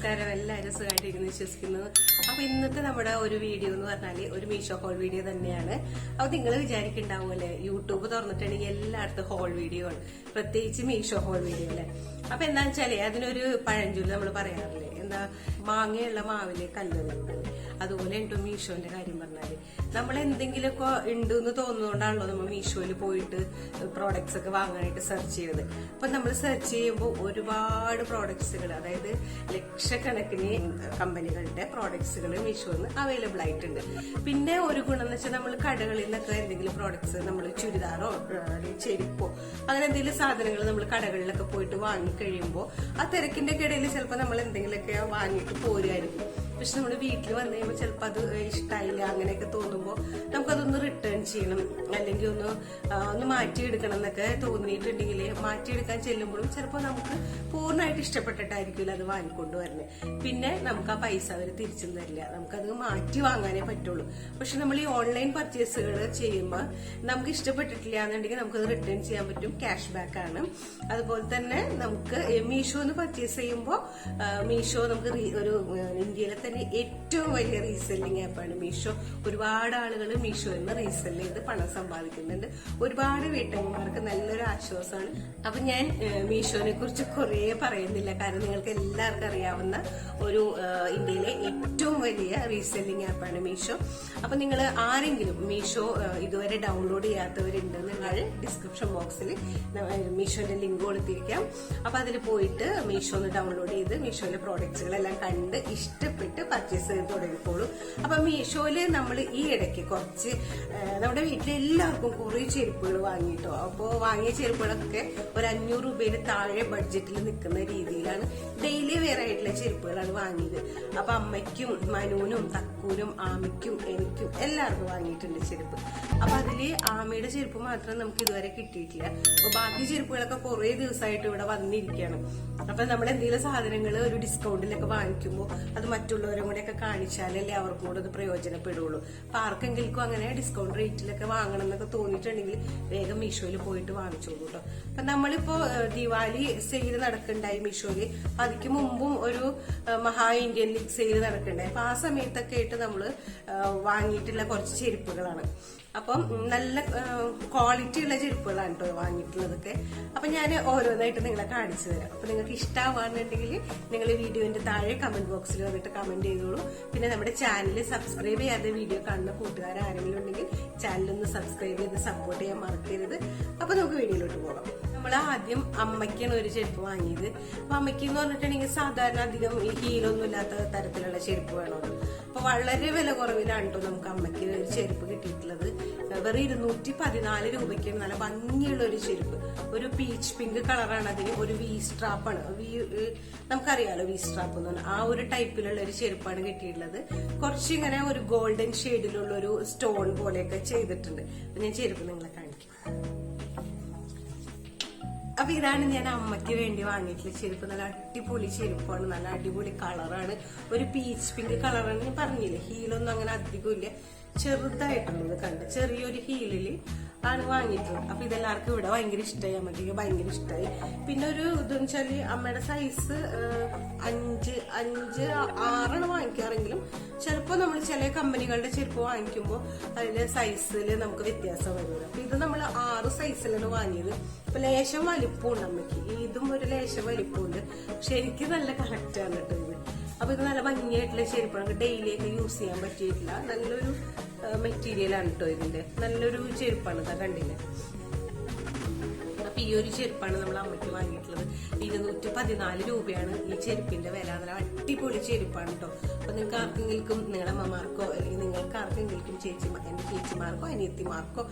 നമസ്കാരം. എല്ലാവരും സുഖമായിട്ടിരിക്കുന്നു വിശ്വസിക്കുന്നു. അപ്പൊ ഇന്നത്തെ നമ്മുടെ ഒരു വീഡിയോ എന്ന് പറഞ്ഞാല് ഒരു മീഷോ ഹോൾ വീഡിയോ തന്നെയാണ്. അപ്പൊ നിങ്ങൾ വിചാരിക്കുന്നുണ്ടാവുമല്ലേ, യൂട്യൂബ് തുറന്നിട്ടുണ്ടെങ്കിൽ എല്ലായിടത്തും ഹോൾ വീഡിയോ ആണ്, പ്രത്യേകിച്ച് മീഷോ ഹോൾ വീഡിയോ അല്ലെ. അപ്പൊ എന്താന്ന് വെച്ചാല് അതിനൊരു പഴഞ്ചൊല്ല് നമ്മൾ പറയാറില്ലേ, എന്താ മാങ്ങയുള്ള മാവിലെ കല്ലുകളുണ്ട്. അതുപോലെ ഉണ്ടോ മീഷോന്റെ കാര്യം പറഞ്ഞാല്, നമ്മൾ എന്തെങ്കിലുമൊക്കെ ഉണ്ട് എന്ന് തോന്നുന്നതുകൊണ്ടാണല്ലോ നമ്മൾ മീഷോയിൽ പോയിട്ട് പ്രോഡക്ട്സ് ഒക്കെ വാങ്ങാനായിട്ട് സെർച്ച് ചെയ്തത്. അപ്പൊ നമ്മൾ സെർച്ച് ചെയ്യുമ്പോൾ ഒരുപാട് പ്രോഡക്ട്സുകൾ, അതായത് ലക്ഷക്കണക്കിന് കമ്പനികളുടെ പ്രോഡക്ട്സുകൾ മീഷോന്ന് അവൈലബിൾ ആയിട്ടുണ്ട്. പിന്നെ ഒരു ഗുണം എന്ന് വെച്ചാൽ നമ്മൾ കടകളിൽ നിന്നൊക്കെ എന്തെങ്കിലും പ്രോഡക്ട്സ്, നമ്മൾ ചുരിദാറോ ചെരുപ്പോ അങ്ങനെ എന്തെങ്കിലും സാധനങ്ങൾ നമ്മൾ കടകളിലൊക്കെ പോയിട്ട് വാങ്ങിക്കഴിയുമ്പോൾ ആ തിരക്കിന്റെ ഇടയിൽ ചിലപ്പോൾ നമ്മൾ എന്തെങ്കിലുമൊക്കെ വാങ്ങിയിട്ട് പോരുമായിരിക്കും. പക്ഷെ നമ്മൾ വീട്ടിൽ വന്നു കഴിയുമ്പോൾ ചിലപ്പോൾ അത് ഇഷ്ടമായില്ല അങ്ങനെയൊക്കെ തോന്നുമ്പോൾ നമുക്കതൊന്ന് റിട്ടേൺ ചെയ്യണം, അല്ലെങ്കിൽ ഒന്ന് മാറ്റിയെടുക്കണം എന്നൊക്കെ തോന്നിയിട്ടുണ്ടെങ്കിൽ മാറ്റിയെടുക്കാൻ ചെല്ലുമ്പോഴും ചിലപ്പോൾ നമുക്ക് പൂർണ്ണമായിട്ട് ഇഷ്ടപ്പെട്ടിട്ടായിരിക്കില്ല അത് വാങ്ങിക്കൊണ്ട് വരുന്നത്. പിന്നെ നമുക്ക് ആ പൈസ അവർ തിരിച്ചും തരില്ല, നമുക്കത് മാറ്റി വാങ്ങാനേ പറ്റുള്ളൂ. പക്ഷെ നമ്മൾ ഈ ഓൺലൈൻ പർച്ചേസുകൾ ചെയ്യുമ്പോൾ നമുക്ക് ഇഷ്ടപ്പെട്ടിട്ടില്ല എന്നുണ്ടെങ്കിൽ നമുക്കത് റിട്ടേൺ ചെയ്യാൻ പറ്റും, ക്യാഷ് ബാക്ക് ആണ്. അതുപോലെ തന്നെ നമുക്ക് മീഷോന്ന് പർച്ചേസ് ചെയ്യുമ്പോൾ മീഷോ നമുക്ക് ഒരു ഇന്ത്യയിലെ തന്നെ ഏറ്റവും വലിയ റീസെല്ലിംഗ് ആപ്പാണ് മീഷോ. ഒരുപാട് ആളുകൾ മീഷോ എന്ന് റീസെല് ചെയ്ത് പണം സമ്പാദിക്കുന്നുണ്ട്. ഒരുപാട് വീട്ടമ്മമാർക്ക് നല്ലൊരു ആശ്വാസമാണ്. അപ്പൊ ഞാൻ മീഷോനെ കുറിച്ച് കുറെ പറയുന്നില്ല, കാരണം നിങ്ങൾക്ക് എല്ലാവർക്കും അറിയാവുന്ന ഒരു ഇന്ത്യയിലെ ഏറ്റവും വലിയ റീസെല്ലിംഗ് ആപ്പാണ് മീഷോ. അപ്പൊ നിങ്ങൾ ആരെങ്കിലും മീഷോ ഇതുവരെ ഡൗൺലോഡ് ചെയ്യാത്തവരുണ്ടെന്നുണ്ടെങ്കിൽ ഡിസ്ക്രിപ്ഷൻ ബോക്സിൽ മീഷോന്റെ ലിങ്ക് കൊടുത്തിരിക്കാം. അപ്പൊ അതിൽ പോയിട്ട് മീഷോ ഒന്ന് ഡൗൺലോഡ് ചെയ്ത് മീഷോയിലെ പ്രോഡക്ട്സുകളെല്ലാം കണ്ട് ഇഷ്ടപ്പെട്ട് പർച്ചേസ് ചെയ്ത് തുടങ്ങിക്കോളൂ. അപ്പൊ മീഷോയില് നമ്മൾ ഈ ഇടയ്ക്ക് കുറച്ച് നമ്മുടെ വീട്ടിലെ എല്ലാവർക്കും കുറെ ചെരുപ്പുകൾ വാങ്ങിട്ടോ. അപ്പോൾ വാങ്ങിയ ചെരുപ്പുകളൊക്കെ ഒരു 500 രൂപയിൽ താഴെ ബഡ്ജറ്റിൽ നിൽക്കുന്ന രീതിയിലാണ് ഡെയിലി വെയർ ആയിട്ടുള്ള ചെരുപ്പുകളാണ് വാങ്ങിയത്. അപ്പൊ അമ്മയ്ക്കും മനുവിനും തക്കൂനും ആമയ്ക്കും എനിക്കും എല്ലാവർക്കും വാങ്ങിയിട്ടുണ്ട് ചെരുപ്പ്. അപ്പൊ അതില് ആമയുടെ ചെരുപ്പ് മാത്രം നമുക്ക് ഇതുവരെ കിട്ടിയിട്ടില്ല. അപ്പൊ ബാക്കി ചെരുപ്പുകളൊക്കെ കുറെ ദിവസമായിട്ട് ഇവിടെ വന്നിരിക്കുകയാണ്. അപ്പൊ നമ്മൾ എന്തെങ്കിലും സാധനങ്ങൾ ഒരു ഡിസ്കൗണ്ടിലൊക്കെ വാങ്ങിക്കുമ്പോൾ അത് മറ്റുള്ളവരും കൂടെ ഒക്കെ കാണിച്ചാലല്ലേ അവർക്കും കൂടെ അത് പ്രയോജനപ്പെടുള്ളൂ. അപ്പൊ ആർക്കെങ്കിലും അങ്ങനെ ഡിസ്കൗണ്ട് റേറ്റിലൊക്കെ വാങ്ങണം എന്നൊക്കെ തോന്നിയിട്ടുണ്ടെങ്കിൽ വേഗം മീഷോയിൽ പോയിട്ട് വാങ്ങിച്ചോളൂ കേട്ടോ. അപ്പൊ നമ്മളിപ്പോ ദിവാലി സെയിൽ നടക്കണ്ടായി മീഷോയില്. അതിക്ക് മുമ്പും ഒരു മഹാ ഇന്ത്യൻ ലീഗ് സെയിൽ നടക്കണ്ടായി. അപ്പൊ ആ സമയത്തൊക്കെ ആയിട്ട് നമ്മള് വാങ്ങിയിട്ടുള്ള കുറച്ച് ചെരുപ്പുകളാണ്. അപ്പം നല്ല ക്വാളിറ്റി ഉള്ള ചെരുപ്പുകളാണ് കേട്ടോ വാങ്ങിയിട്ടുള്ളതൊക്കെ. അപ്പൊ ഞാൻ ഓരോന്നായിട്ട് നിങ്ങളെ കാണിച്ചു തരാം. അപ്പൊ നിങ്ങൾക്ക് ഇഷ്ടമാണെന്നുണ്ടെങ്കിൽ നിങ്ങൾ വീഡിയോന്റെ താഴെ കമന്റ് ബോക്സിൽ വന്നിട്ട് കമന്റ് ചെയ്തോളൂ. പിന്നെ നമ്മുടെ ചാനൽ സബ്സ്ക്രൈബ് ചെയ്യാതെ വീഡിയോ കാണുന്ന കൂട്ടുകാർ ആരെങ്കിലും ഉണ്ടെങ്കിൽ ചാനലൊന്ന് സബ്സ്ക്രൈബ് ചെയ്ത് സപ്പോർട്ട് ചെയ്യാൻ മറക്കരുത്. അപ്പൊ നമുക്ക് വീഡിയോയിലോട്ട് പോകാം. നമ്മൾ ആദ്യം അമ്മയ്ക്കാണ് ഒരു ചെരുപ്പ് വാങ്ങിയത്. അപ്പൊ അമ്മയ്ക്ക് എന്ന് പറഞ്ഞിട്ടുണ്ടെങ്കിൽ സാധാരണ അധികം ഈ ഹീലൊന്നും ഇല്ലാത്ത തരത്തിലുള്ള ചെരുപ്പ് വേണമല്ലോ. അപ്പൊ വളരെ വില കുറവിലാണ് കേട്ടോ നമുക്ക് അമ്മയ്ക്ക് ഒരു ചെരുപ്പ് കിട്ടിയിട്ടുള്ളത്. വെറും 214 രൂപയ്ക്ക് നല്ല ഭംഗിയുള്ള ഒരു ചെരുപ്പ്. ഒരു പീച്ച് പിങ്ക് കളറാണ് അതിന്. ഒരു വി സ്ട്രാപ്പാണ്, നമുക്കറിയാലോ വി സ്ട്രാപ്പ് എന്ന് പറഞ്ഞാൽ ആ ഒരു ടൈപ്പിലുള്ള ഒരു ചെരുപ്പാണ് കിട്ടിയിട്ടുള്ളത്. കുറച്ചിങ്ങനെ ഒരു ഗോൾഡൻ ഷെയ്ഡിലുള്ള ഒരു സ്റ്റോൺ പോലെയൊക്കെ ചെയ്തിട്ടുണ്ട്. അപ്പൊ ഞാൻ ചെരുപ്പ് നിങ്ങളെ കാണിക്കാം. അപ്പൊ ഇതാണ് ഞാൻ അമ്മയ്ക്ക് വേണ്ടി വാങ്ങിയിട്ടുള്ള ചെരുപ്പ്. നല്ല അടിപൊളി ചെരുപ്പാണ്, നല്ല അടിപൊളി കളറാണ്, ഒരു പീച്ച് പിങ്ക് കളറാണ്. ഞാൻ പറഞ്ഞില്ലേ, ഹീലൊന്നും അങ്ങനെ അധികം ഇല്ല, ചെറുതായിട്ടുള്ളത് കണ്ട് ചെറിയൊരു ഹീലില് ആണ് വാങ്ങിയിട്ടുള്ളത്. അപ്പൊ ഇതെല്ലാവർക്കും ഇവിടെ ഭയങ്കര ഇഷ്ടമായി, അമ്മയ്ക്ക് ഭയങ്കര ഇഷ്ടമായി. പിന്നെ ഒരു ഇതെന്ന് വെച്ചാല് അമ്മയുടെ സൈസ് 5-6 വാങ്ങിക്കാറെങ്കിലും ചിലപ്പോ നമ്മൾ ചില കമ്പനികളുടെ ചെരുപ്പ് വാങ്ങിക്കുമ്പോൾ അതിന്റെ സൈസിൽ നമുക്ക് വ്യത്യാസം വരുന്നത്. അപ്പൊ ഇത് നമ്മൾ 6 സൈസിലാണ് വാങ്ങിയത്. അപ്പൊ ലേശം വലിപ്പമുണ്ട് അമ്മയ്ക്ക്, ഇതും ഒരു ലേശം വലിപ്പമുണ്ട്. പക്ഷെ എനിക്ക് നല്ല കറക്റ്റാണ് കേട്ടോ ഇത്. അപ്പൊ ഇത് നല്ല ഭംഗിയായിട്ടുള്ള ചെരുപ്പാണ്, ഡെയിലിയൊക്കെ യൂസ് ചെയ്യാൻ പറ്റിയിട്ടില്ല. നല്ലൊരു മെറ്റീരിയലാണ് കേട്ടോ ഇതിന്റെ, നല്ലൊരു ചെരുപ്പാണ്. ഇതാ കണ്ടില്ലേ. അപ്പൊ ഈ ഒരു ചെരുപ്പാണ് നമ്മൾ അമ്മയ്ക്ക് വാങ്ങിയിട്ടുള്ളത്. 214 രൂപയാണ് ഈ ചെരുപ്പിന്റെ വില. നല്ല അടിപൊളി ചെരുപ്പാണ് കേട്ടോ. അപ്പൊ നിങ്ങൾക്ക് ആർക്കെങ്കിലും, നിങ്ങളുടെ അമ്മമാർക്കോ അല്ലെങ്കിൽ നിങ്ങൾക്ക് ആർക്കെങ്കിലും എന്റെ ചേച്ചിമാർക്കോ അനിയത്തിമാർക്കോ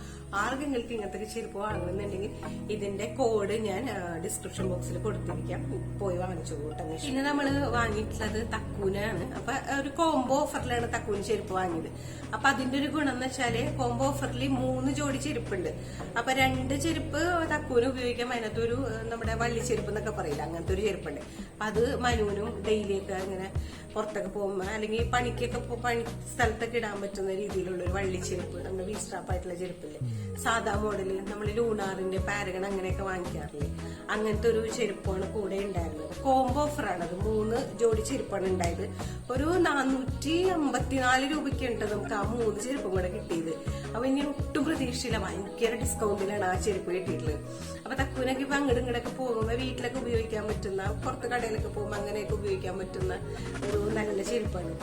ആർക്കെങ്കിലും ഇങ്ങനത്തെ ചെരുപ്പ് വാങ്ങുന്നുണ്ടെങ്കിൽ ഇതിന്റെ കോഡ് ഞാൻ ഡിസ്ക്രിപ്ഷൻ ബോക്സിൽ കൊടുത്തിരിക്കാം, പോയി വാങ്ങിച്ചോളൂ കേട്ടോ. പിന്നെ നമ്മള് വാങ്ങിയിട്ടുള്ളത് തക്കൂനാണ്. അപ്പൊ ഒരു കോംബോ ഓഫറിലാണ് തക്കൂന് ചെരുപ്പ് വാങ്ങിയത്. അപ്പൊ അതിന്റെ ഒരു ഗുണം എന്ന് വെച്ചാല് കോംബോ ഓഫറിൽ 3 ജോഡി ചെരുപ്പുണ്ട്. അപ്പൊ 2 ചെരുപ്പ് തക്കൂന് ഉപയോഗിക്കാൻ, അതിനകത്തൊരു നമ്മുടെ വള്ളിച്ചെരുപ്പ് എന്നൊക്കെ പറയില്ല, അങ്ങനത്തെ ഒരു ചെരുപ്പുണ്ട്. അപ്പൊ അത് മനുവിനും ഡെയിലിയൊക്കെ ഇങ്ങനെ പുറത്തൊക്കെ പോകുമ്പോൾ അല്ലെങ്കിൽ പണിക്കൊക്കെ പണി സ്ഥലത്തൊക്കെ ഇടാൻ പറ്റുന്ന രീതിയിലുള്ള ഒരു വള്ളിച്ചെരുപ്പ്, നമ്മുടെ വി സ്ട്രാപ്പ് ആയിട്ടുള്ള ചെരുപ്പില്ലേ, സാധാ മോഡല് നമ്മൾ ലൂണാറിന്റെ പാരഗൺ അങ്ങനെയൊക്കെ വാങ്ങിക്കാറില്ലേ, അങ്ങനത്തെ ഒരു ചെരുപ്പാണ് കൂടെ ഉണ്ടായിരുന്നത്. കോംബോ ഓഫറാണ് അത്. 3 ജോഡി ചെരുപ്പാണ് ഉണ്ടായത്. ഒരു 454 രൂപയ്ക്ക് ഉണ്ട് നമുക്ക് ആ 3 ചെരുപ്പും കൂടെ കിട്ടിയത്. അപ്പൊ ഇനി ഒട്ടും പ്രതീക്ഷയില്ല, ഭയങ്കര ഡിസ്കൗണ്ടിലാണ് ആ ചെരുപ്പ് കിട്ടിയിട്ടുള്ളത്. അപ്പൊ തക്കുവിനൊക്കെ ഇപ്പൊ അങ്ങോട്ടും ഇങ്ങോട്ടൊക്കെ പോകുമ്പോൾ വീട്ടിലൊക്കെ ഉപയോഗിക്കാൻ പറ്റുന്ന, പുറത്ത് കടയിലൊക്കെ പോകുമ്പോൾ അങ്ങനെയൊക്കെ ഉപയോഗിക്കാൻ പറ്റുന്ന ഒരു നല്ല ചെരുപ്പാണ്.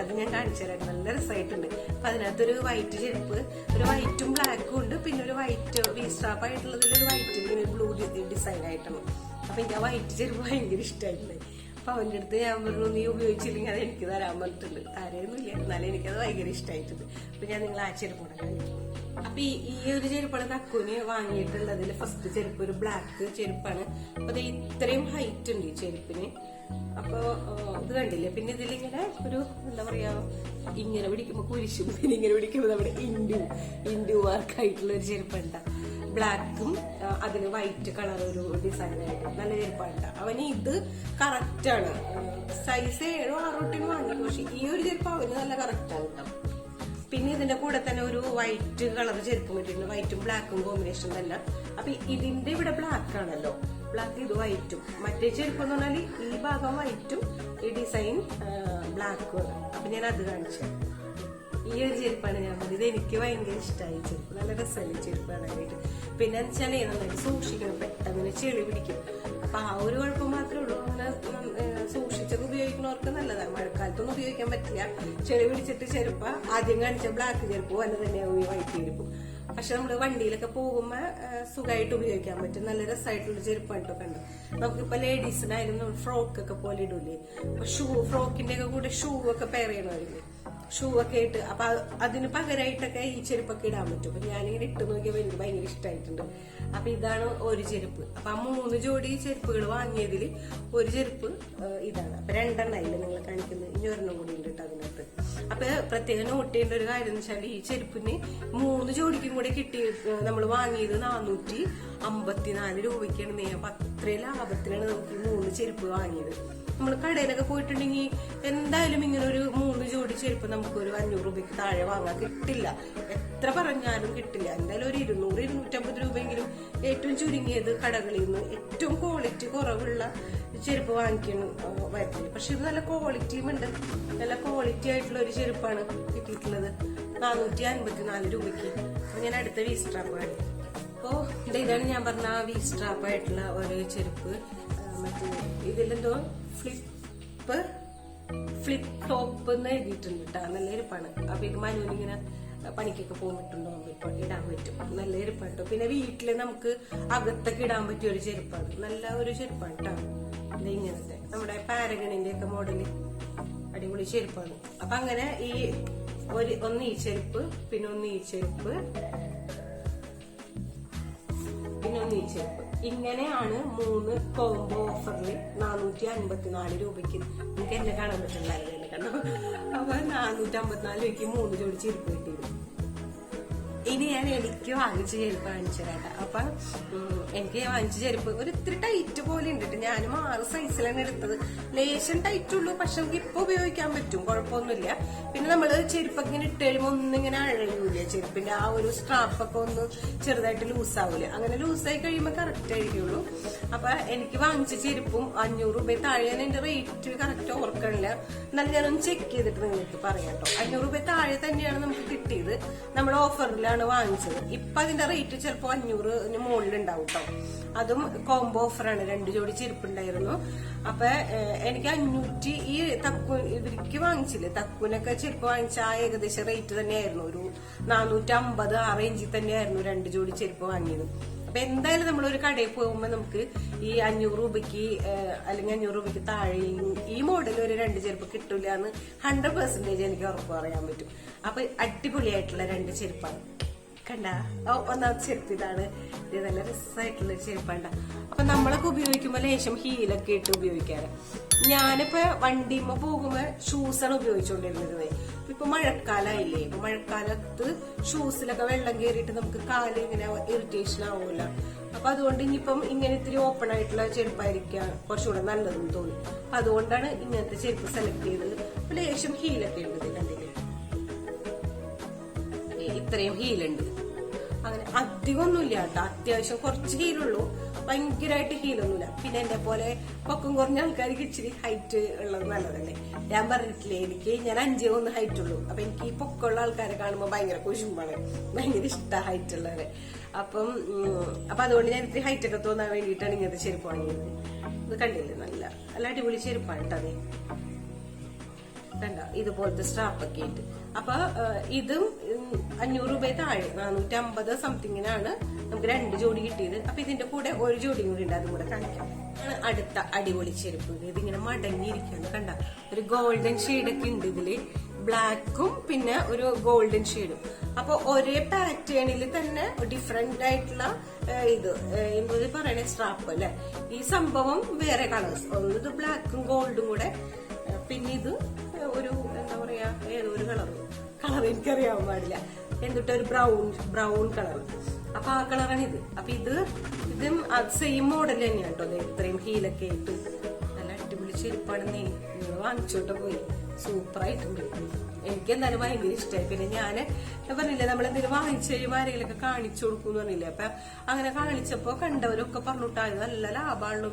അത് ഞാൻ കാണിച്ചു തരാം, നല്ല രസമായിട്ടുണ്ട്. അപ്പൊ അതിനകത്തൊരു വൈറ്റ് ചെരുപ്പ്, ഒരു വൈറ്റും ബ്ലാക്കും ഉണ്ട്, പിന്നെ ഒരു വൈറ്റ് വി സ്ട്രാപ്പ് ആയിട്ടുള്ളതിൽ ഒരു വൈറ്റ് ബ്ലൂ ഡിസൈൻ ആയിട്ടാണ്. അപ്പൊ എനിക്ക് ആ വൈറ്റ് ചെരുപ്പ് ഭയങ്കര ഇഷ്ടമായിട്ടുണ്ട്. അപ്പൊ അവന്റെ അടുത്ത് ഞാൻ പറഞ്ഞു, നീ ഉപയോഗിച്ചില്ലെങ്കിൽ അത് എനിക്ക് തരാൻ പറഞ്ഞിട്ടുണ്ട്. തരാനൊന്നുമില്ല, എന്നാലും എനിക്കത് ഭയങ്കര ഇഷ്ടമായിട്ടുണ്ട്. അപ്പൊ ഞാൻ നിങ്ങൾ ആ ചെരുപ്പാണ് കാണിക്കും. അപ്പൊ ഈ ഒരു ചെരുപ്പാണ് തക്കുവിന് വാങ്ങിയിട്ടുള്ളതിൽ ഫസ്റ്റ് ചെരുപ്പ്. ഒരു ബ്ലാക്ക് ചെരുപ്പാണ്. അപ്പൊ അത് ഇത്രയും ഹൈറ്റ് ഉണ്ട് ഈ ചെരുപ്പിന്. അപ്പൊ ഇത് കണ്ടില്ലേ, പിന്നെ ഇതിലിങ്ങനെ ഒരു എന്താ പറയാ, ഇങ്ങനെ പിടിക്കുമ്പോ കുരിശും, പിന്നെ ഇങ്ങനെ പിടിക്കുമ്പോ നമ്മുടെ ഇന്ത്യു വർക്കായിട്ടുള്ള ഒരു ചെരുപ്പുണ്ട. ബ്ലാക്കും അതിന് വൈറ്റ് കളർ ഒരു ഡിസൈൻ ആയിട്ട് നല്ല ചെരുപ്പാണ്. അവന് ഇത് കറക്റ്റ് ആണ്. സൈസ് 7 6 തൊട്ടിന് വാങ്ങിയിട്ടു, പക്ഷെ ഈ ഒരു ചെരുപ്പ് അവന് നല്ല കറക്റ്റ് ആണ് കേട്ടോ. പിന്നെ ഇതിന്റെ കൂടെ തന്നെ ഒരു വൈറ്റ് കളർ ചെരുപ്പ് കിട്ടിയിട്ടുണ്ട്, വൈറ്റും ബ്ലാക്കും കോമ്പിനേഷൻ തന്നെ. അപ്പൊ ഇതിന്റെ ഇവിടെ ബ്ലാക്ക് ആണല്ലോ, ബ്ലാക്ക് ഇത് വൈറ്റും. മറ്റേ ചെരുപ്പ് എന്ന് പറഞ്ഞാൽ ഈ ഭാഗം വൈറ്റും ഈ ഡിസൈൻ ബ്ലാക്കും ആണ്. അപ്പൊ ഞാൻ അത് കാണിച്ചു. ഈ ഒരു ചെരുപ്പാണ് ഞാൻ പറഞ്ഞത്. ഇത് എനിക്ക് ഭയങ്കര ഇഷ്ടമായി ചെരുപ്പ്, നല്ല രസമല്ലേ ചെരുപ്പ് കാണാനായിട്ട്. പിന്നെ വെച്ചാൽ നന്നായിട്ട് സൂക്ഷിക്കണം, പെട്ടെന്ന് ചെളി പിടിക്കും. അപ്പൊ ആ ഒരു കുഴപ്പം മാത്രമേ ഉള്ളൂ. അങ്ങനെ സൂക്ഷിച്ചൊക്കെ ഉപയോഗിക്കുന്നവർക്ക് നല്ലതാണ്. മഴക്കാലത്തൊന്നും ഉപയോഗിക്കാൻ പറ്റില്ല, ചെളി പിടിച്ചിട്ട് ചെരുപ്പ് ആദ്യം കാണിച്ച ബ്ലാക്ക് ചെരുപ്പ് പോലെ തന്നെയാവും ഈ വൈറ്റ് ചെരുപ്പ്. പക്ഷെ നമ്മള് വണ്ടിയിലൊക്കെ പോകുമ്പോ സുഖമായിട്ട് ഉപയോഗിക്കാൻ പറ്റും. നല്ല രസമായിട്ടുള്ള ചെരുപ്പായിട്ടോ കണ്ടു. നമുക്കിപ്പോ ലേഡീസിനായാലും നമ്മൾ ഫ്രോക്കൊക്കെ പോലെ ഇടൂലേ, അപ്പൊ ഫ്രോക്കിന്റെ ഒക്കെ കൂടെ ഷൂ ഒക്കെ പെയർ ചെയ്യണമായിരുന്നു, ഷൂ ഒക്കെ ഇട്ട്. അപ്പൊ അതിന് പകരമായിട്ടൊക്കെ ഈ ചെരുപ്പൊക്കെ ഇടാൻ പറ്റും. അപ്പൊ ഞാനിങ്ങനെ ഇട്ട് നോക്കിയപ്പോ എനിക്ക് ഭയങ്കര ഇഷ്ടമായിട്ടുണ്ട്. അപ്പൊ ഇതാണ് ഒരു ചെരുപ്പ്. അപ്പൊ ആ 3 ജോഡി ചെരുപ്പുകൾ വാങ്ങിയതിൽ ഒരു ചെരുപ്പ് ഇതാണ്. അപ്പൊ 2 എണ്ണയില്ല നിങ്ങൾ കാണിക്കുന്നത്, ഇനി 1 കൂടി ഉണ്ട് കേട്ടോ അതിനകത്ത്. അപ്പൊ പ്രത്യേകം നോട്ട് ചെയ്യേണ്ട ഒരു കാര്യം എന്ന് വെച്ചാൽ ഈ ചെരുപ്പിന് 3 ജോഡിക്കും കൂടി കിട്ടി. നമ്മൾ വാങ്ങിയത് 454 രൂപയ്ക്കാണ്. അപ്പൊ അത്രയും ലാഭത്തിലാണ് നമുക്ക് ഈ 3 ചെരുപ്പ് വാങ്ങിയത്. നമ്മൾ കടയിലൊക്കെ പോയിട്ടുണ്ടെങ്കിൽ എന്തായാലും ഇങ്ങനെ ഒരു 3 ജോഡി ചെരുപ്പ് നമുക്കൊരു 500 രൂപയ്ക്ക് താഴെ വാങ്ങാൻ കിട്ടില്ല. എത്ര പറഞ്ഞാലും കിട്ടില്ല. എന്തായാലും ഒരു 200 250 രൂപയെങ്കിലും ഏറ്റവും ചുരുങ്ങിയത് കടകളിൽ നിന്ന് ഏറ്റവും ക്വാളിറ്റി കുറവുള്ള ചെരുപ്പ് വാങ്ങിക്കണം വരത്തില്ല. പക്ഷെ ഇത് നല്ല ക്വാളിറ്റിയും ഉണ്ട്. നല്ല ക്വാളിറ്റി ആയിട്ടുള്ള ഒരു ചെരുപ്പാണ് കിട്ടിയിട്ടുള്ളത് 454 രൂപയ്ക്ക്. അപ്പൊ ഞാൻ അടുത്ത വി സ്ട്രാപ്പ് ആണ്. അപ്പോ ഇതാണ് ഞാൻ പറഞ്ഞ വി സ്ട്രാപ്പ് ആയിട്ടുള്ള ഒരു ചെരുപ്പ്. മറ്റേ ഇതിലെന്തോ ഫ്ലിപ്പ് ടോപ്പ് എന്ന് എഴുതിയിട്ടുണ്ട് കേട്ടോ. നല്ല എരുപ്പാണ്. അപ്പൊ ഇത് മനുവിനിങ്ങനെ പണിക്കൊക്കെ പോയിട്ടുണ്ടോ ഇപ്പൊ ഇടാൻ പറ്റും. നല്ല എരുപ്പാട്ടോ. പിന്നെ വീട്ടില് നമുക്ക് അകത്തൊക്കെ ഇടാൻ പറ്റിയ ഒരു ചെരുപ്പാണ്. നല്ല ഒരു ചെരുപ്പാണ് കേട്ടോ. ഇങ്ങനത്തെ നമ്മുടെ പാരഗണിന്റെ ഒക്കെ മോഡല് അടിപൊളി ചെരുപ്പാണ്. അപ്പൊ അങ്ങനെ ഒന്ന് ഈ ചെരുപ്പ്, പിന്നെ ഒന്ന് ഈ ചെരുപ്പ്, പിന്നെ ഒന്ന് ഈ ചെരുപ്പ്. ഇങ്ങനെയാണ് 3 കോംബോ ഓഫറിൽ 454 രൂപയ്ക്ക്. നിങ്ങൾക്ക് എന്നെ കാണാൻ പറ്റുന്നുണ്ടായിരുന്നു കണ്ടോ. അപ്പൊ 454 രൂപയ്ക്ക് 3 ജോഡി ചെരുപ്പ് കിട്ടിയിരുന്നു. ഇനി ഞാൻ എനിക്ക് വാങ്ങിച്ച ചെരുപ്പ് കാണിച്ചു തരാം. അപ്പൊ എനിക്ക് വാങ്ങിച്ച ചെരുപ്പ് ഒരു ഇത്തിരി ടൈറ്റ് പോലെ ഉണ്ട്. ഞാനും 6 സൈസിലാണ് എടുത്തത്. ലേശം ടൈറ്റ് ഉള്ളൂ, പക്ഷെ നമുക്ക് ഇപ്പൊ ഉപയോഗിക്കാൻ പറ്റും, കുഴപ്പമൊന്നുമില്ല. പിന്നെ നമ്മള് ചെരുപ്പൊക്കെ ഇങ്ങനെ ഇട്ട് കഴിയുമ്പോൾ ഒന്നിങ്ങനെ അഴയൂലേ, ചെരുപ്പിന്റെ ആ ഒരു സ്ട്രാപ്പൊക്കെ ഒന്ന് ചെറുതായിട്ട് ലൂസാവൂലേ. അങ്ങനെ ലൂസായി കഴിയുമ്പോൾ കറക്റ്റ് ആയിരിക്കുള്ളൂ. അപ്പൊ എനിക്ക് വാങ്ങിച്ച ചെരുപ്പും 500 രൂപ താഴെ. ഞാൻ എന്റെ റേറ്റ് കറക്റ്റ് ഓർക്കണില്ല, എന്നാലും ഞാനൊന്ന് ചെക്ക് ചെയ്തിട്ട് നിങ്ങൾക്ക് പറയാം കേട്ടോ. 500 രൂപ താഴെ തന്നെയാണ് നമുക്ക് കിട്ടിയത്. നമ്മൾ ഓഫറിലാണ് വാങ്ങിച്ചത്. ഇപ്പൊ അതിന്റെ റേറ്റ് ചിലപ്പോ 500 മുകളിലുണ്ടാവും കേട്ടോ. അതും കോംബോ ഓഫറാണ്. 2 ജോഡി ചെരുപ്പുണ്ടായിരുന്നു. അപ്പൊ എനിക്ക് 500 ഈ ഇവർക്ക് വാങ്ങിച്ചില്ലേ, തക്കുവിനൊക്കെ ചെരുപ്പ് വാങ്ങിച്ച ആ ഏകദേശം റേറ്റ് തന്നെയായിരുന്നു. ഒരു 450 ആ റേഞ്ചിൽ തന്നെയായിരുന്നു 2 ജോഡി ചെരുപ്പ് വാങ്ങിയത്. അപ്പൊ എന്തായാലും നമ്മളൊരു കടയിൽ പോകുമ്പോൾ നമുക്ക് ഈ 500 രൂപയ്ക്ക് അല്ലെങ്കിൽ 500 രൂപയ്ക്ക് താഴെ ഈ മോഡൽ ഒരു 2 ചെരുപ്പ് കിട്ടൂല എന്ന് 100% എനിക്ക് ഉറപ്പ് പറയാൻ പറ്റും. അപ്പൊ അടിപൊളിയായിട്ടുള്ള 2 ചെരുപ്പാണ്. കണ്ട ഒന്നാമത്തെ ചെരുപ്പ് ഇതാണ്. ഇത് നല്ല രസമായിട്ടുള്ള ചെരുപ്പാണ്ട. അപ്പൊ നമ്മളൊക്കെ ഉപയോഗിക്കുമ്പോൾ ലേശം ഹീലൊക്കെ ഇട്ട് ഉപയോഗിക്കാറ്. ഞാനിപ്പോ വണ്ടിമ്മ പോകുമ്പോ ഷൂസാണ് ഉപയോഗിച്ചുകൊണ്ടിരുന്നത്. ഇപ്പൊ മഴക്കാലായില്ലേ, ഇപ്പൊ മഴക്കാലത്ത് ഷൂസിലൊക്കെ വെള്ളം കയറിയിട്ട് നമുക്ക് കാല് ഇങ്ങനെ ഇറിറ്റേഷൻ ആവൂല. അപ്പൊ അതുകൊണ്ട് ഇനിയിപ്പം ഇങ്ങനെ ഇത്തിരി ഓപ്പൺ ആയിട്ടുള്ള ചെരുപ്പായിരിക്കാം കുറച്ചുകൂടെ നല്ലതെന്ന് തോന്നി. അപ്പൊ അതുകൊണ്ടാണ് ഇങ്ങനത്തെ ചെരുപ്പ് സെലക്ട് ചെയ്തത്. ലേശം ഹീലൊക്കെ ഉണ്ട്, കണ്ടില്ലേ, ഇത്രയും ഹീലുണ്ട്. അങ്ങനെ അധികമൊന്നുമില്ല കേട്ടോ, അത്യാവശ്യം കുറച്ച് ഹീലുള്ളൂ, ഭയങ്കരമായിട്ട് ഹീലൊന്നുമില്ല. പിന്നെ എന്നെ പോലെ പൊക്കം കുറഞ്ഞ ആൾക്കാർക്ക് ഇച്ചിരി ഹൈറ്റ് ഉള്ളത് നല്ലതല്ലേ. ഞാൻ പറഞ്ഞിട്ടില്ലേ, ഞാൻ 5'1" ഹൈറ്റ് ഉള്ളൂ. അപ്പൊ എനിക്ക് ഈ പൊക്കമുള്ള ആൾക്കാരെ കാണുമ്പോൾ ഭയങ്കര കുശുമ്പാണ്, ഭയങ്കര ഇഷ്ടമാണ് ഹൈറ്റ് ഉള്ളവരെ. അപ്പൊ അതുകൊണ്ട് ഞാൻ ഇത്തിരി ഹൈറ്റ് ഒക്കെ തോന്നാൻ വേണ്ടിയിട്ടാണ് ഇങ്ങനത്തെ ചെരുപ്പ് വാങ്ങിയത്. ഇത് കണ്ടില്ലേ, നല്ല അടിപൊളി ചെരുപ്പാണ് കേട്ടോ. അതെ കണ്ട, ഇതുപോലത്തെ സ്ട്രാപ്പൊക്കെ ആയിട്ട്. അപ്പൊ ഇതും 500 രൂപ താഴെ, 450 സംതിങ്ങിനാണ് നമുക്ക് 2 ജോഡി കിട്ടിയത്. അപ്പൊ ഇതിന്റെ കൂടെ ഒരു ജോഡിയും കൂടി ഉണ്ട്, അതും കൂടെ കാണിക്കാം. അടുത്ത അടിപൊളി ചെരുപ്പ്, ഇതിങ്ങനെ മടങ്ങിയിരിക്കുന്നു കണ്ട, ഒരു ഗോൾഡൻ ഷെയ്ഡൊക്കെ ഉണ്ട് ഇതില്, ബ്ലാക്കും പിന്നെ ഒരു ഗോൾഡൻ ഷെയ്ഡും. അപ്പൊ ഒരേ പാറ്റേണിൽ തന്നെ ഡിഫറെന്റ് ആയിട്ടുള്ള ഇത് എന്ത് പറയണേ, സ്ട്രാപ്പ് അല്ലെ. ഈ സംഭവം വേറെ കളേഴ്സ്, ഒന്ന് ഇത് ബ്ലാക്കും ഗോൾഡും കൂടെ, പിന്നെ ഇത് ഒരു എന്താ പറയാ, ഏതൊരു കളർ എനിക്കറിയാൻ പാടില്ല, എന്നിട്ടൊരു ബ്രൗൺ കളർ. അപ്പൊ ആ കളറാണ് ഇത്. അപ്പൊ ഇതും സെയിം മോഡൽ തന്നെയാണ് കേട്ടോ. ഇത്രയും ഹീലൊക്കെ ആയിട്ട് നല്ല അടിപൊളി ചെരുപ്പാണ്. നിങ്ങൾ വാങ്ങിച്ചോട്ട് പോയി, സൂപ്പറായിട്ടുണ്ട്. എനിക്ക് എന്തായാലും ഭയങ്കര ഇഷ്ടമായി. പിന്നെ ഞാൻ പറഞ്ഞില്ലേ, നമ്മളെന്തെങ്കിലും വാങ്ങിച്ചു കഴിയുമ്പോൾ ആരെങ്കിലൊക്കെ കാണിച്ചു കൊടുക്കും എന്ന് പറഞ്ഞില്ലേ. അപ്പൊ അങ്ങനെ കാണിച്ചപ്പോ കണ്ടവരൊക്കെ പറഞ്ഞിട്ടായത് നല്ല ലാഭമാണല്ലോ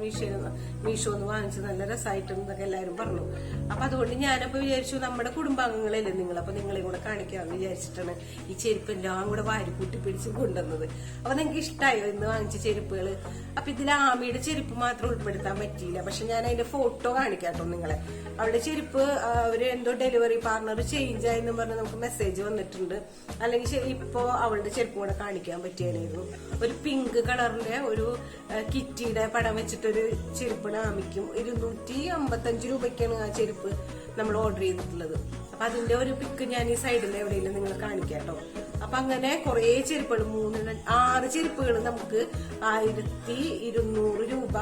മീഷോ ഒന്ന് വാങ്ങിച്ച്, നല്ല രസമായിട്ടെന്നൊക്കെ എല്ലാവരും പറഞ്ഞു. അപ്പൊ അതുകൊണ്ട് ഞാനപ്പോ വിചാരിച്ചു, നമ്മുടെ കുടുംബാംഗങ്ങളല്ലേ നിങ്ങൾ, അപ്പൊ നിങ്ങളെയും കൂടെ കാണിക്കാമെന്ന് വിചാരിച്ചിട്ടാണ് ഈ ചെരുപ്പ് എല്ലാം കൂടെ വാരി കൂട്ടി പിടിച്ച് കൊണ്ടുവന്നത്. അപ്പൊ നിങ്ങൾക്ക് ഇഷ്ടമായോ ഇന്ന് വാങ്ങിച്ച ചെരുപ്പുകൾ? അപ്പൊ ഇതിൽ ആമിയുടെ ചെരുപ്പ് മാത്രം ഉൾപ്പെടുത്താൻ പറ്റിയില്ല, പക്ഷെ ഞാൻ അതിന്റെ ഫോട്ടോ കാണിക്കാട്ടോ നിങ്ങളെ. അവളുടെ ചെരുപ്പ് അവര് എന്തോ ഡെലിവറി പാർട്ണർ ചേഞ്ച് ആയെന്ന് പറഞ്ഞ് നമുക്ക് മെസ്സേജ് വന്നിട്ടുണ്ട്. അല്ലെങ്കിൽ ഇപ്പോ അവളുടെ ചെരുപ്പ് കൂടെ കാണിക്കാൻ പറ്റിയായിരുന്നു. ഒരു പിങ്ക് കളറിന്റെ ഒരു കിറ്റിയുടെ പടം വെച്ചിട്ടൊരു ചെരുപ്പിന് ആമിക്കും 255 രൂപയ്ക്കാണ് ആ ചെരുപ്പ് നമ്മൾ ഓർഡർ ചെയ്തിട്ടുള്ളത്. അപ്പൊ അതിന്റെ ഒരു പിക്ക് ഞാൻ ഈ സൈഡിൽ എവിടെയെങ്കിലും നിങ്ങൾ കാണിക്കാട്ടോ. അപ്പൊ അങ്ങനെ കുറെ ചെരുപ്പുകൾ, 6 ചെരുപ്പുകൾ നമുക്ക് 1200 രൂപ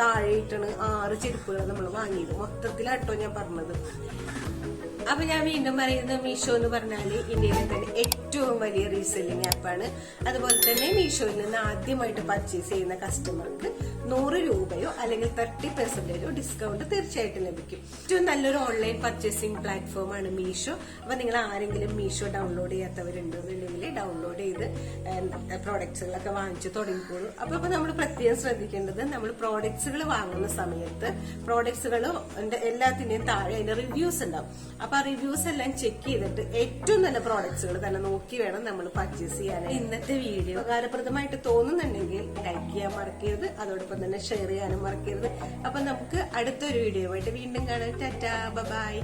താഴെയിട്ടാണ് 6 ചെരുപ്പുകൾ നമ്മൾ വാങ്ങിയത്. മൊത്തത്തിലാട്ടോ ഞാൻ പറഞ്ഞത്. അപ്പൊ ഞാൻ വീണ്ടും പറയുന്നത്, മീഷോ എന്ന് പറഞ്ഞാല് ഇന്ത്യയിലെ തന്നെ ഏറ്റവും വലിയ റീസെല്ലിംഗ് ആപ്പാണ്. അതുപോലെ തന്നെ മീഷോയിൽ നിന്ന് ആദ്യമായിട്ട് പർച്ചേസ് ചെയ്യുന്ന കസ്റ്റമർക്ക് 100 രൂപയോ അല്ലെങ്കിൽ 30% ഡിസ്കൗണ്ട് തീർച്ചയായിട്ടും ലഭിക്കും. ഏറ്റവും നല്ലൊരു ഓൺലൈൻ പർച്ചേസിംഗ് പ്ലാറ്റ്ഫോമാണ് മീഷോ. അപ്പൊ നിങ്ങൾ ആരെങ്കിലും മീഷോ ഡൗൺലോഡ് ചെയ്യാത്തവരുണ്ടെന്നുണ്ടെങ്കിൽ ഡൗൺലോഡ് ചെയ്ത് പ്രോഡക്ട്സുകളൊക്കെ വാങ്ങിച്ചു തുടങ്ങിക്കോളൂ. അപ്പൊ നമ്മൾ പ്രത്യേകം ശ്രദ്ധിക്കേണ്ടത്, നമ്മൾ പ്രോഡക്ട്സുകൾ വാങ്ങുന്ന സമയത്ത് പ്രോഡക്ട്സുകൾ എല്ലാത്തിന്റെയും താഴെ അതിന്റെ റിവ്യൂസ് ഉണ്ടാവും. അപ്പൊ ആ റിവ്യൂസ് എല്ലാം ചെക്ക് ചെയ്തിട്ട് ഏറ്റവും നല്ല പ്രോഡക്ട്സുകൾ തന്നെ നോക്കി വേണം നമ്മൾ പർച്ചേസ് ചെയ്യാൻ. ഇന്നത്തെ വീഡിയോ ഉപകാരപ്രദമായിട്ട് തോന്നുന്നുണ്ടെങ്കിൽ ലൈക്ക് ചെയ്യാൻ മറക്കരുത്, അതോടൊപ്പം തന്നെ ഷെയർ ചെയ്യാനും മറക്കരുത്. അപ്പൊ നമുക്ക് അടുത്തൊരു വീഡിയോ ആയിട്ട് വീണ്ടും കാണാം. ടാറ്റാ, ബൈ.